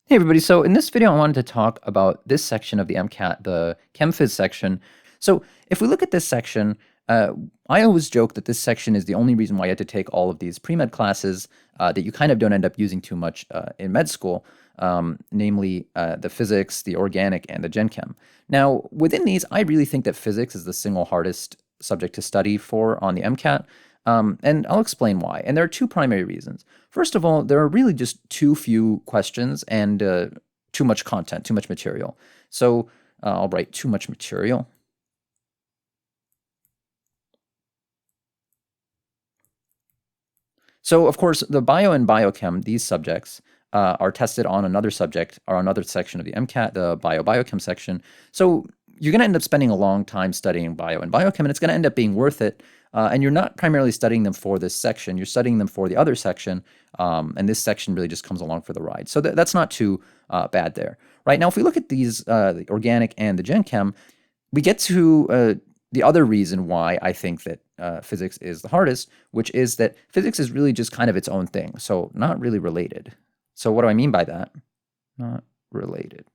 Hey everybody, so in this video I wanted to talk about this section of the MCAT, the ChemPhys section. So if we look at this section, I always joke that this section is the only reason why you had to take all of these pre-med classes that you kind of don't end up using too much in med school, namely the physics, the organic, and the gen chem. Now, within these, I really think that physics is the single hardest subject to study for on the MCAT. And I'll explain why. And there are two primary reasons. First of all, there are really just too few questions and too much content, too much material. So I'll write too much material. So of course, the bio and biochem, these subjects are tested on another subject or another section of the MCAT, the biochem section. So you're going to end up spending a long time studying bio and biochem, and it's going to end up being worth it. And you're not primarily studying them for this section. You're studying them for the other section, and this section really just comes along for the ride. So that's not too bad there. Right now, if we look at these, the organic and the gen chem, we get to the other reason why I think that physics is the hardest, which is that physics is really just kind of its own thing, so not really related. So what do I mean by that? Not related.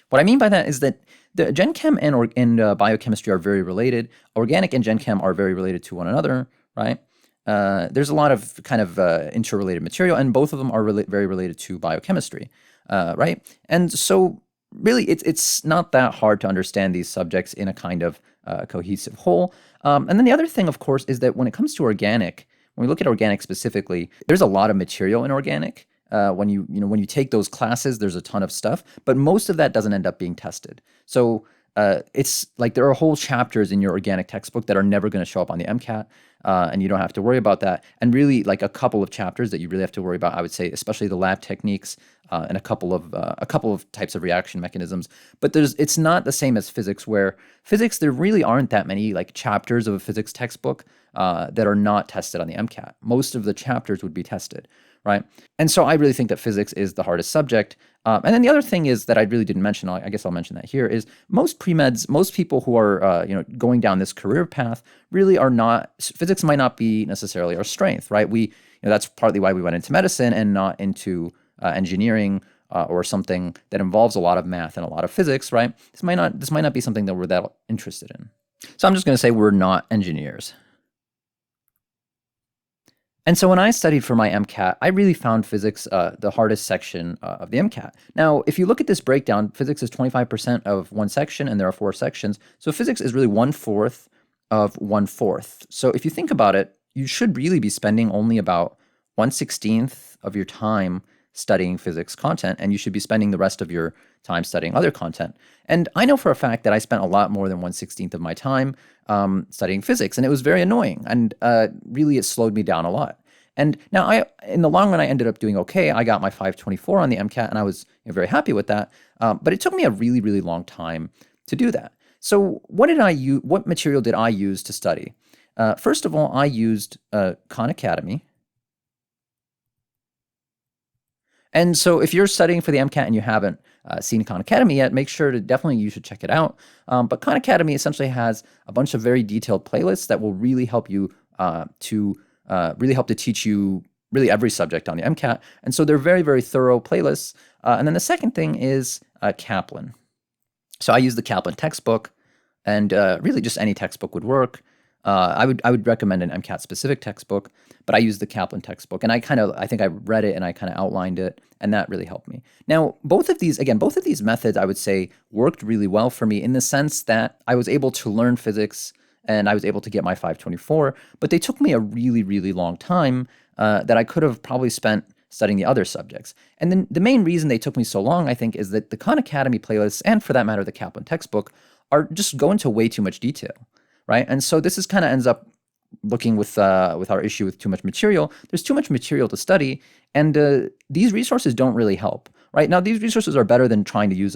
What I mean by that is that the gen chem and biochemistry are very related. Organic and gen chem are very related to one another, right? There's a lot of kind of interrelated material, and both of them are very related to biochemistry, right? And so really, it's not that hard to understand these subjects in a kind of cohesive whole. And then the other thing, of course, is that when it comes to organic, when we look at organic specifically, there's a lot of material in organic. When you take those classes, there's a ton of stuff, but most of that doesn't end up being tested. So it's like there are whole chapters in your organic textbook that are never going to show up on the MCAT, and you don't have to worry about that. And really, like a couple of chapters that you really have to worry about, I would say, especially the lab techniques and a couple of types of reaction mechanisms. But it's not the same as physics, where physics there really aren't that many like chapters of a physics textbook that are not tested on the MCAT. Most of the chapters would be tested, right? And so I really think that physics is the hardest subject. And then the other thing is that I really didn't mention, I guess I'll mention that here, is most pre-meds, most people who are going down this career path really are not, physics might not be necessarily our strength, right? That's partly why we went into medicine and not into engineering or something that involves a lot of math and a lot of physics, right? This might not be something that we're that interested in. So I'm just going to say we're not engineers. And so when I studied for my MCAT, I really found physics the hardest section of the MCAT. Now, if you look at this breakdown, physics is 25% of one section, and there are 4 sections. So physics is really 1/4 of 1/4. So if you think about it, you should really be spending only about 1/16 of your time studying physics content, and you should be spending the rest of your time studying other content. And I know for a fact that I spent a lot more than 1/16 of my time studying physics, and it was very annoying, and really it slowed me down a lot. And now in the long run, I ended up doing okay. I got my 524 on the MCAT, and I was very happy with that. But it took me a really, really long time to do that. So what material did I use to study? First of all, I used Khan Academy. And so if you're studying for the MCAT and you haven't seen Khan Academy yet, make sure you should check it out. But Khan Academy essentially has a bunch of very detailed playlists that will really help you to teach you really every subject on the MCAT. And so they're very, very thorough playlists. And then the second thing is Kaplan. So I use the Kaplan textbook, and really just any textbook would work. I would recommend an MCAT specific textbook, but I use the Kaplan textbook, and I think I read it and I kind of outlined it, and that really helped me. Now, both of these methods I would say worked really well for me in the sense that I was able to learn physics and I was able to get my 524, but they took me a really, really long time that I could have probably spent studying the other subjects. And then the main reason they took me so long, I think, is that the Khan Academy playlists, and for that matter, the Kaplan textbook, are just go into way too much detail. Right? And so this is kind of ends up looking with our issue with too much material. There's too much material to study, and these resources don't really help. Right? Now, these resources are better than trying to use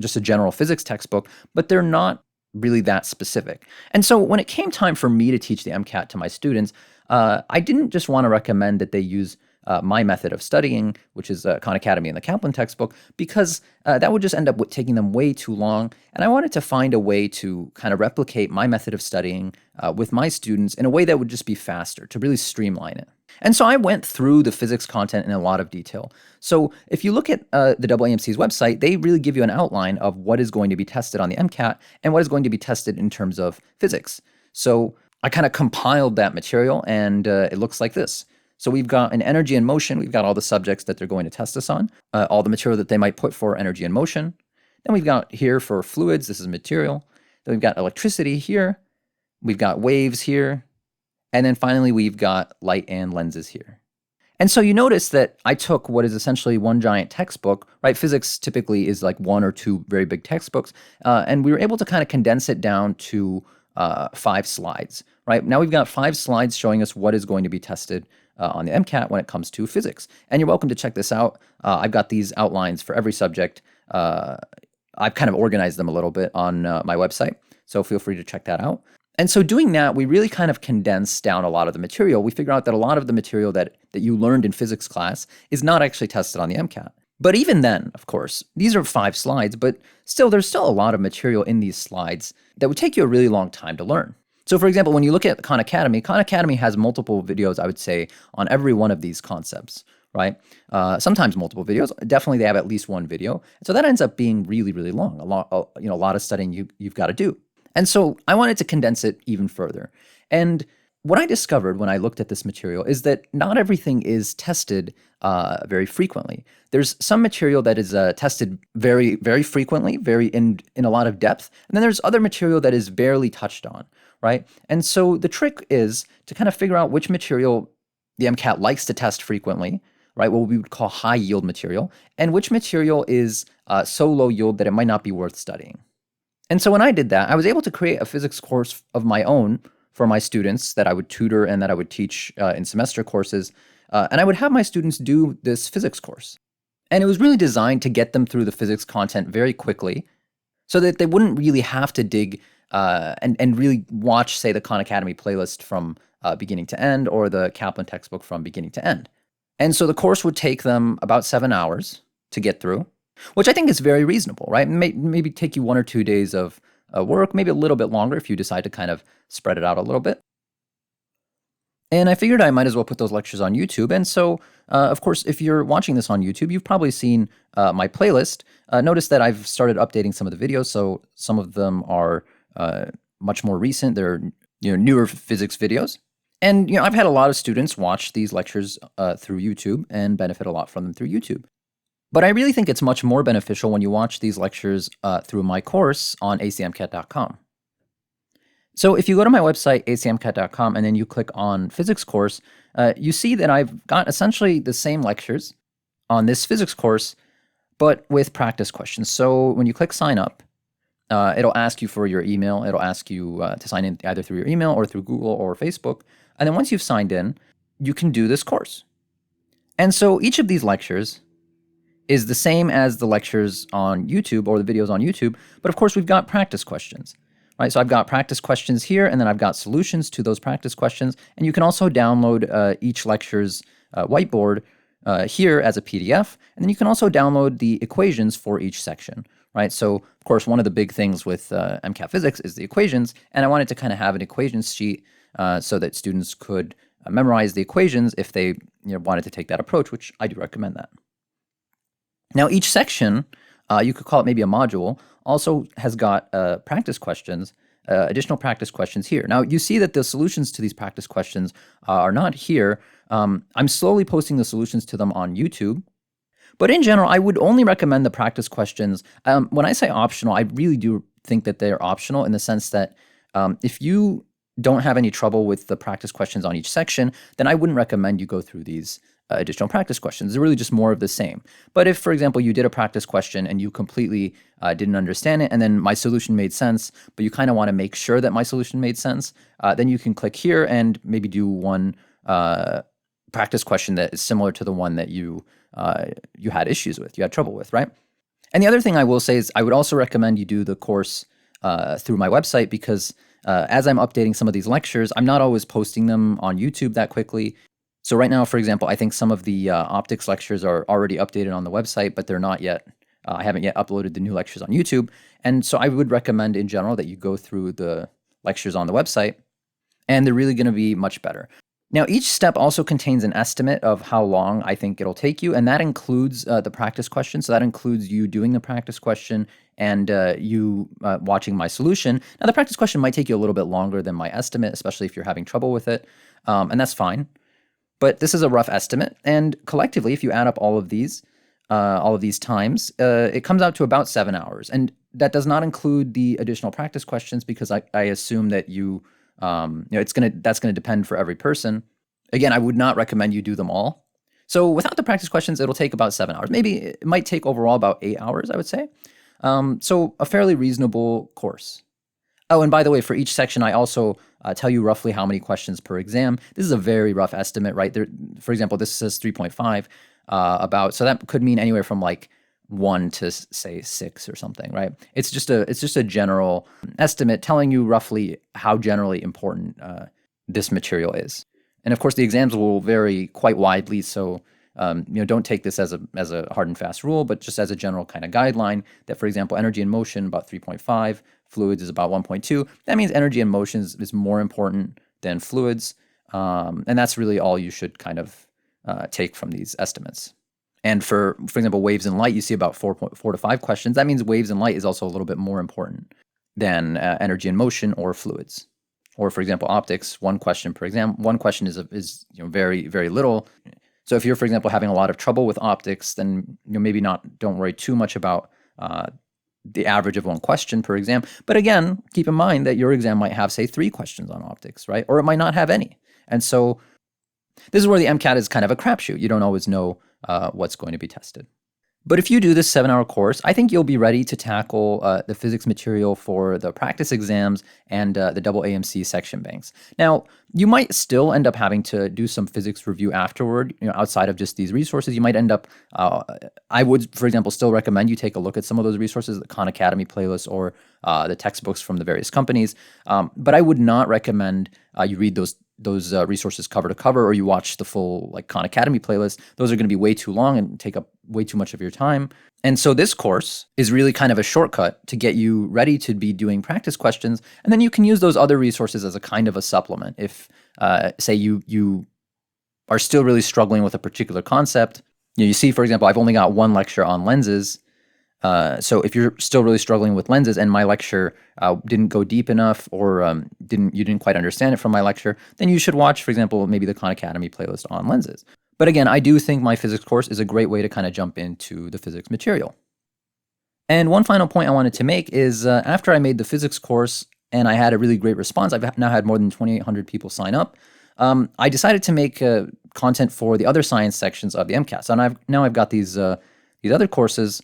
just a general physics textbook, but they're not really that specific. And so when it came time for me to teach the MCAT to my students, I didn't just want to recommend that they use my method of studying, which is Khan Academy and the Kaplan textbook, because that would just end up taking them way too long. And I wanted to find a way to kind of replicate my method of studying with my students in a way that would just be faster, to really streamline it. And so I went through the physics content in a lot of detail. So if you look at the AAMC's website, they really give you an outline of what is going to be tested on the MCAT and what is going to be tested in terms of physics. So I kind of compiled that material, and it looks like this. So we've got an energy and motion. We've got all the subjects that they're going to test us on, all the material that they might put for energy and motion. Then we've got here for fluids, this is material. Then we've got electricity here. We've got waves here. And then finally, we've got light and lenses here. And so you notice that I took what is essentially one giant textbook, right? Physics typically is like one or two very big textbooks. And we were able to kind of condense it down to 5 slides, right? Now we've got 5 slides showing us what is going to be tested on the MCAT when it comes to physics. And you're welcome to check this out. I've got these outlines for every subject. I've kind of organized them a little bit on my website, so feel free to check that out. And so doing that, we really kind of condensed down a lot of the material. We figure out that a lot of the material that you learned in physics class is not actually tested on the MCAT. But even then, of course, these are 5 slides, but still, there's still a lot of material in these slides that would take you a really long time to learn. So for example, when you look at Khan Academy has multiple videos, I would say, on every one of these concepts, right? Sometimes multiple videos. Definitely they have at least one video. So that ends up being really, really long. A lot of studying you've got to do. And so I wanted to condense it even further. And what I discovered when I looked at this material is that not everything is tested very frequently. There's some material that is tested very, very frequently, very in a lot of depth. And then there's other material that is barely touched on, right? And so the trick is to kind of figure out which material the MCAT likes to test frequently, right? What we would call high yield material, and which material is so low yield that it might not be worth studying. And so when I did that, I was able to create a physics course of my own for my students that I would tutor and that I would teach in semester courses. And I would have my students do this physics course. And it was really designed to get them through the physics content very quickly so that they wouldn't really have to dig and really watch, say, the Khan Academy playlist from beginning to end or the Kaplan textbook from beginning to end. And so the course would take them about 7 hours to get through, which I think is very reasonable, right? Maybe take you 1 or 2 days of work, maybe a little bit longer if you decide to kind of spread it out a little bit. And I figured I might as well put those lectures on YouTube. And so, of course, if you're watching this on YouTube, you've probably seen my playlist. Notice that I've started updating some of the videos. So some of them are much more recent. They're newer physics videos. And I've had a lot of students watch these lectures through YouTube and benefit a lot from them through YouTube. But I really think it's much more beneficial when you watch these lectures through my course on acmcat.com. So if you go to my website, acmcat.com, and then you click on physics course, you see that I've got essentially the same lectures on this physics course, but with practice questions. So when you click sign up, it'll ask you for your email. It'll ask you to sign in either through your email or through Google or Facebook. And then once you've signed in, you can do this course. And so each of these lectures is the same as the lectures on YouTube or the videos on YouTube, but of course we've got practice questions, right? So I've got practice questions here, and then I've got solutions to those practice questions, and you can also download each lecture's whiteboard here as a PDF, and then you can also download the equations for each section, right? So of course one of the big things with MCAT physics is the equations, and I wanted to kind of have an equations sheet so that students could memorize the equations if they wanted to take that approach, which I do recommend that. Now, each section, you could call it maybe a module, also has got practice questions, additional practice questions here. Now, you see that the solutions to these practice questions are not here. I'm slowly posting the solutions to them on YouTube. But in general, I would only recommend the practice questions. When I say optional, I really do think that they're optional in the sense that if you don't have any trouble with the practice questions on each section, then I wouldn't recommend you go through these additional practice questions. They're really just more of the same. But if, for example, you did a practice question and you completely didn't understand it, and then my solution made sense, but you kind of want to make sure that my solution made sense, then you can click here and maybe do one practice question that is similar to the one that you had issues with, you had trouble with, right? And the other thing I will say is I would also recommend you do the course through my website because as I'm updating some of these lectures, I'm not always posting them on YouTube that quickly. So right now, for example, I think some of the optics lectures are already updated on the website, but they're not yet. I haven't yet uploaded the new lectures on YouTube. And so I would recommend in general that you go through the lectures on the website, and they're really going to be much better. Now, each step also contains an estimate of how long I think it'll take you, and that includes the practice question. So that includes you doing the practice question and you watching my solution. Now, the practice question might take you a little bit longer than my estimate, especially if you're having trouble with it, and that's fine. But this is a rough estimate, and collectively, if you add up all of these times, it comes out to about 7 hours, and that does not include the additional practice questions because I assume that that's gonna depend for every person. Again, I would not recommend you do them all. So without the practice questions, it'll take about 7 hours. Maybe it might take overall about 8 hours, I would say. So a fairly reasonable course. Oh, and by the way, for each section, I also tell you roughly how many questions per exam. This is a very rough estimate, right? There, for example, this says 3.5 so that could mean anywhere from like 1 to say 6 or something, right? It's just a general estimate telling you roughly how generally important this material is. And of course, the exams will vary quite widely, so don't take this as a hard and fast rule, but just as a general kind of guideline that, for example, energy and motion about 3.5, fluids is about 1.2. That means energy and motion is more important than fluids, and that's really all you should kind of take from these estimates. And for example, waves and light, you see about 4 to 5 questions. That means waves and light is also a little bit more important than energy and motion or fluids. Or for example, optics, 1 question per exam. 1 question is very, very little. So if you're, for example, having a lot of trouble with optics, then maybe don't worry too much about the average of 1 question per exam. But again, keep in mind that your exam might have, say, 3 questions on optics, right? Or it might not have any. And so this is where the MCAT is kind of a crapshoot. You don't always know what's going to be tested. But if you do this 7-hour course, I think you'll be ready to tackle the physics material for the practice exams and the double AMC section banks. Now, you might still end up having to do some physics review afterward, outside of just these resources. You might end up, I would, for example, still recommend you take a look at some of those resources, the Khan Academy playlist or the textbooks from the various companies. But I would not recommend you read those resources cover to cover, or you watch the full Khan Academy playlist. Those are going to be way too long and take up way too much of your time. And so this course is really kind of a shortcut to get you ready to be doing practice questions. And then you can use those other resources as a kind of a supplement. If, say, you are still really struggling with a particular concept, you see, for example, I've only got 1 lecture on lenses. So if you're still really struggling with lenses and my lecture didn't go deep enough, or you didn't quite understand it from my lecture, then you should watch, for example, maybe the Khan Academy playlist on lenses. But again, I do think my physics course is a great way to kind of jump into the physics material. And one final point I wanted to make is after I made the physics course and I had a really great response, I've now had more than 2,800 people sign up, I decided to make content for the other science sections of the MCAT. So now I've got these other courses.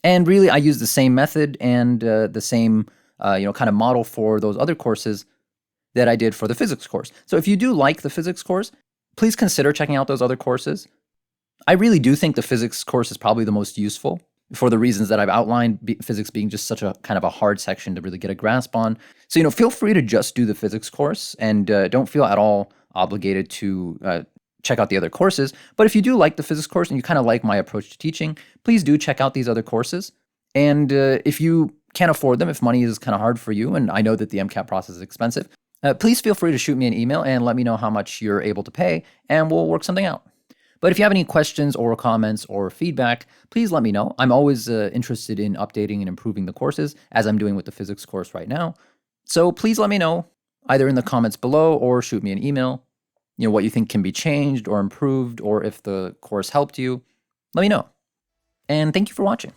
And really, I use the same method and the same kind of model for those other courses that I did for the physics course. So if you do like the physics course, please consider checking out those other courses. I really do think the physics course is probably the most useful for the reasons that I've outlined, physics being just such a kind of a hard section to really get a grasp on. So, feel free to just do the physics course and don't feel at all obligated to check out the other courses. But if you do like the physics course and you kind of like my approach to teaching, please do check out these other courses. And if you can't afford them, if money is kind of hard for you, and I know that the MCAT process is expensive, please feel free to shoot me an email and let me know how much you're able to pay, and we'll work something out. But if you have any questions or comments or feedback, please let me know. I'm always interested in updating and improving the courses, as I'm doing with the physics course right now. So please let me know, either in the comments below or shoot me an email, what you think can be changed or improved, or if the course helped you. Let me know. And thank you for watching.